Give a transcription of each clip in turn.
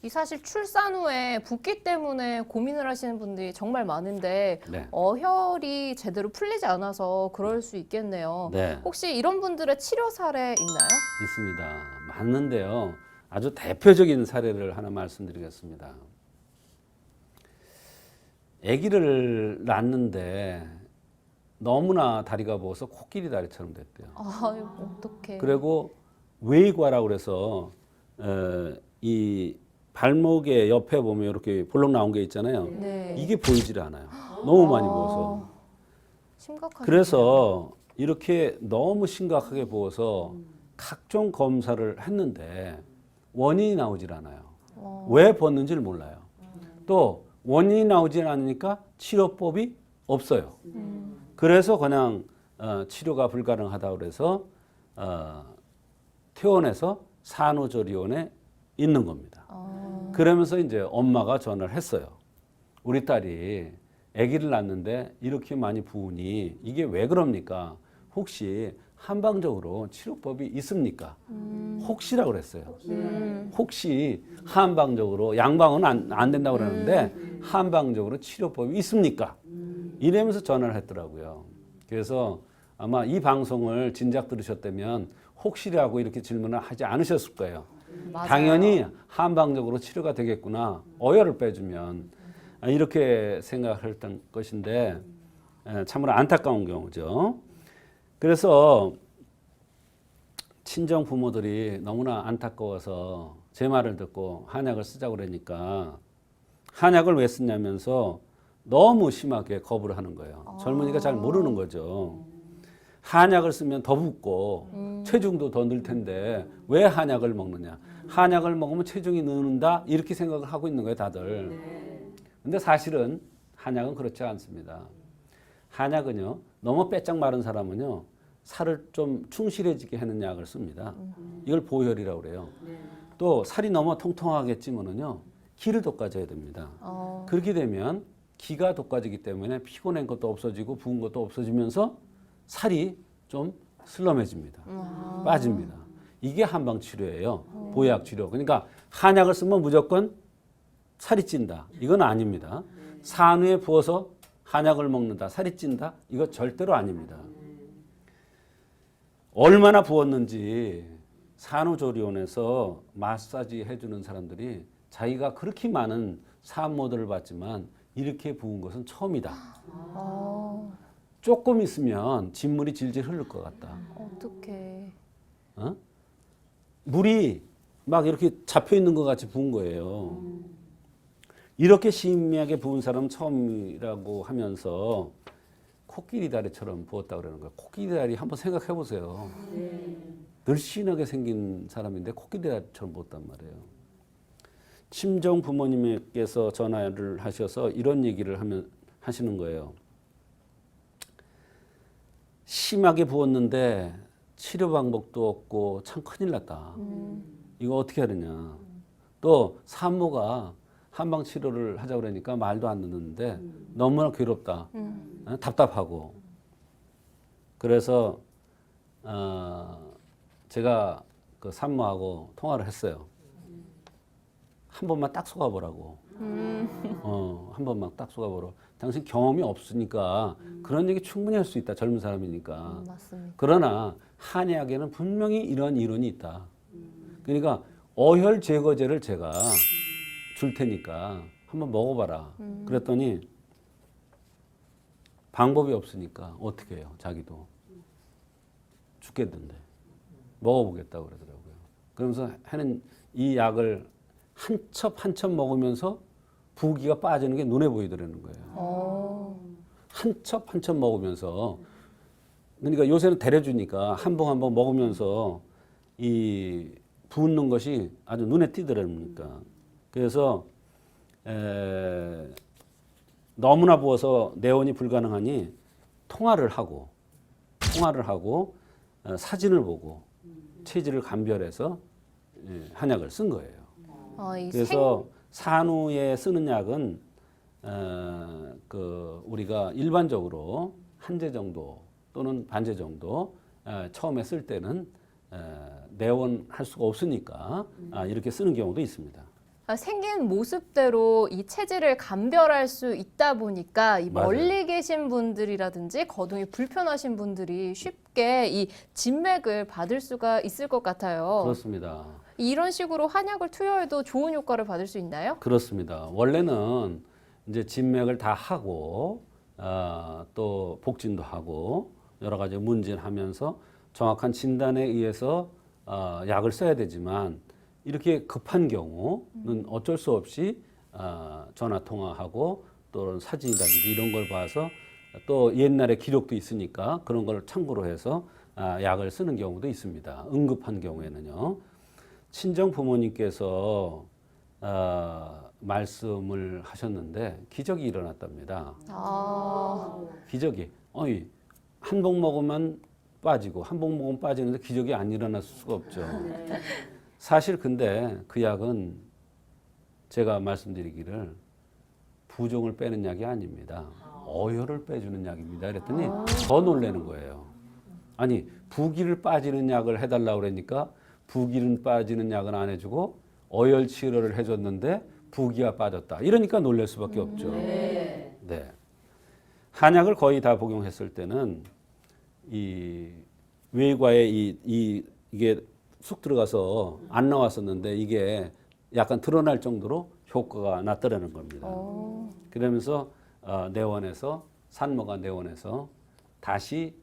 이 사실 출산 후에 붓기 때문에 고민을 하시는 분들이 정말 많은데 네. 어혈이 제대로 풀리지 않아서 그럴 수 있겠네요. 네. 혹시 이런 분들의 치료 사례 있나요? 있습니다. 맞는데요. 아주 대표적인 사례를 하나 말씀드리겠습니다. 아기를 낳는데 너무나 다리가 부어서 코끼리 다리처럼 됐대요. 아유, 어떡해. 그리고 웨이과라고 그래서 이 발목의 옆에 보면 이렇게 볼록 나온 게 있잖아요. 네. 이게 보이질 않아요. 너무 많이 부어서. 심각하죠. 그래서 이렇게 너무 심각하게 부어서 각종 검사를 했는데 원인이 나오질 않아요. 왜 부었는지를 몰라요. 또 원인이 나오질 않으니까 치료법이 없어요. 그래서 그냥 치료가 불가능하다고 그래서 퇴원해서 산후조리원에 있는 겁니다. 그러면서 이제 엄마가 전화를 했어요. 우리 딸이 아기를 낳는데 이렇게 많이 부으니 이게 왜 그럽니까? 혹시 한방적으로 치료법이 있습니까? 혹시라고 그랬어요. 혹시 한방적으로, 양방은 안 된다고 그러는데 한방적으로 치료법이 있습니까? 이러면서 전화를 했더라고요. 그래서 아마 이 방송을 진작 들으셨다면 혹시라고 이렇게 질문을 하지 않으셨을 거예요. 맞아요. 당연히 한방적으로 치료가 되겠구나. 어혈을 빼주면. 이렇게 생각했던 것인데 참으로 안타까운 경우죠. 그래서 친정 부모들이 너무나 안타까워서 제 말을 듣고 한약을 쓰자고 그러니까 한약을 왜 쓰냐면서 너무 심하게 거부를 하는 거예요. 젊은이가 잘 모르는 거죠. 한약을 쓰면 더 붓고 체중도 더 늘 텐데 왜 한약을 먹느냐. 한약을 먹으면 체중이 느는다 이렇게 생각을 하고 있는 거예요, 다들. 근데 사실은 한약은 그렇지 않습니다. 한약은요, 너무 빼짝 마른 사람은요, 살을 좀 충실해지게 하는 약을 씁니다. 이걸 보혈이라고 그래요. 또 살이 너무 통통하게 찌면은요, 기를 돋궈줘야 됩니다. 그렇게 되면 기가 돋궈지기 때문에 피곤한 것도 없어지고 부은 것도 없어지면서 살이 좀 슬럼해집니다. 빠집니다. 이게 한방 치료예요. 보약 치료. 그러니까 한약을 쓰면 무조건 살이 찐다. 이건 아닙니다. 산후에 부어서 한약을 먹는다. 살이 찐다. 이거 절대로 아닙니다. 얼마나 부었는지 산후조리원에서 마사지 해주는 사람들이 자기가 그렇게 많은 산모들을 봤지만 이렇게 부은 것은 처음이다. 조금 있으면 진물이 질질 흐를 것 같다. 어떡해. 어? 물이 막 이렇게 잡혀 있는 것 같이 부은 거예요. 이렇게 심하게 부은 사람은 처음이라고 하면서 코끼리 다리처럼 부었다고 그러는 거예요. 코끼리 다리 한번 생각해 보세요. 늘씬하게 생긴 사람인데 코끼리 다리처럼 부었단 말이에요. 친정 부모님께서 전화를 하셔서 이런 얘기를 하시는 거예요. 심하게 부었는데 치료 방법도 없고 참 큰일 났다. 이거 어떻게 하느냐. 또 산모가 한방 치료를 하자고 그러니까 말도 안 듣는데 너무나 괴롭다. 답답하고. 그래서 제가 그 산모하고 통화를 했어요. 한 번만 딱 속아보라고. 한 번만 딱 속아보라고. 당신 경험이 없으니까 그런 얘기 충분히 할 수 있다. 젊은 사람이니까. 맞습니다. 그러나 한의학에는 분명히 이런 이론이 있다. 그러니까 어혈 제거제를 제가 줄 테니까 한번 먹어봐라. 그랬더니 방법이 없으니까 어떻게 해요? 자기도 죽겠는데 먹어보겠다고 그러더라고요. 그러면서 하는 이 약을 한 첩 한 첩 먹으면서 부기가 빠지는 게 눈에 보이더라는 거예요. 한 첩 한 첩 먹으면서 그러니까 요새는 데려주니까 한 봉 한 봉 먹으면서 이 붓는 것이 아주 눈에 띄더랍니까. 그래서 너무나 부어서 내원이 불가능하니 통화를 하고 사진을 보고 체질을 감별해서 한약을 쓴 거예요. 그래서 산후에 쓰는 약은 우리가 일반적으로 한 제 정도 또는 반제 정도 처음에 쓸 때는 내원할 수가 없으니까 이렇게 쓰는 경우도 있습니다. 생긴 모습대로 이 체질을 감별할 수 있다 보니까 이 맞아요. 멀리 계신 분들이라든지 거동이 불편하신 분들이 쉽게 이 진맥을 받을 수가 있을 것 같아요. 그렇습니다. 이런 식으로 한약을 투여해도 좋은 효과를 받을 수 있나요? 그렇습니다. 원래는 이제 진맥을 다 하고 또 복진도 하고 여러 가지 문진하면서 정확한 진단에 의해서 약을 써야 되지만 이렇게 급한 경우는 어쩔 수 없이 전화 통화하고 또 사진이라든지 이런 걸 봐서 또 옛날에 기록도 있으니까 그런 걸 참고로 해서 약을 쓰는 경우도 있습니다. 응급한 경우에는요. 친정 부모님께서 말씀을 하셨는데 기적이 일어났답니다. 기적이. 한 봉 먹으면 빠지고 한 봉 먹으면 빠지는데 기적이 안 일어날 수가 없죠. 사실 근데 그 약은 제가 말씀드리기를 부종을 빼는 약이 아닙니다. 어혈을 빼주는 약입니다. 그랬더니 더 놀라는 거예요. 아니 부기를 빠지는 약을 해달라고 그러니까 부기는 빠지는 약은 안 해주고 어혈 치료를 해줬는데 부기가 빠졌다. 이러니까 놀랄 수밖에 없죠. 네. 한약을 거의 다 복용했을 때는 이 외과에 이게 쑥 들어가서 안 나왔었는데 이게 약간 드러날 정도로 효과가 났더라는 겁니다. 그러면서 내원에서 산모가 내원에서 다시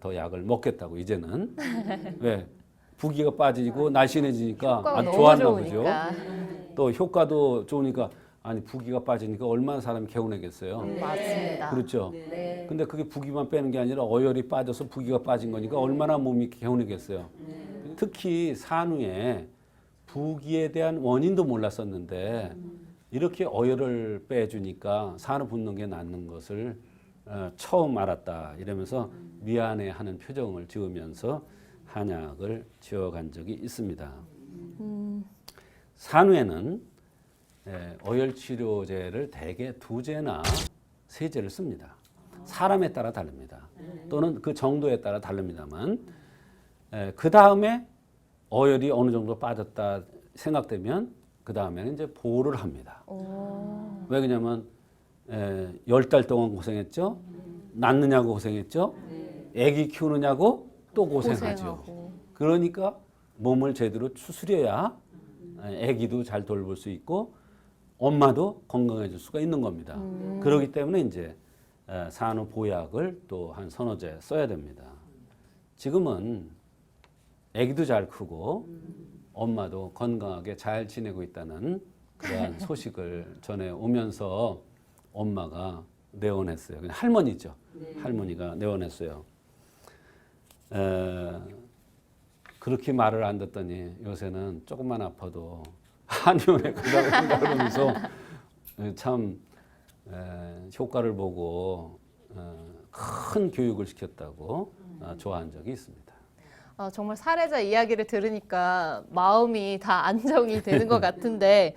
더 약을 먹겠다고 이제는 왜 부기가 빠지고 날씬해지니까 효과가 아주 너무 좋았나 보죠. 좋으니까. 또 효과도 좋으니까 아니 부기가 빠지니까 얼마나 사람이 개운하겠어요. 맞습니다. 그렇죠. 근데 그게 부기만 빼는 게 아니라 어혈이 빠져서 부기가 빠진 거니까 얼마나 몸이 개운하겠어요. 특히 산후에 부기에 대한 원인도 몰랐었는데 이렇게 어혈을 빼주니까 산후 붓는 게 낫는 것을 처음 알았다 이러면서 미안해하는 표정을 지으면서 한약을 지어간 적이 있습니다. 산후에는 어혈 치료제를 대개 2제나 3제를 씁니다. 사람에 따라 다릅니다. 또는 그 정도에 따라 다릅니다만 그 다음에 어혈이 어느 정도 빠졌다 생각되면 그 다음에는 이제 보호를 합니다. 왜 그러냐면 10달 동안 고생했죠. 낳느냐고 고생했죠. 아기 키우느냐고 또 고생하죠. 고생하고. 그러니까 몸을 제대로 추스려야 아기도 잘 돌볼 수 있고 엄마도 건강해질 수가 있는 겁니다. 그렇기 때문에 이제 산후 보약을 또 한 3-4제 써야 됩니다. 지금은 아기도 잘 크고 엄마도 건강하게 잘 지내고 있다는 그러한 소식을 전해 오면서 엄마가 내원했어요. 그냥 할머니죠. 할머니가 내원했어요. 그렇게 말을 안 듣더니 요새는 조금만 아파도 한의원에 가자고 한다 그러면서 참 효과를 보고 큰 교육을 시켰다고 좋아한 적이 있습니다. 정말 사례자 이야기를 들으니까 마음이 다 안정이 되는 것 같은데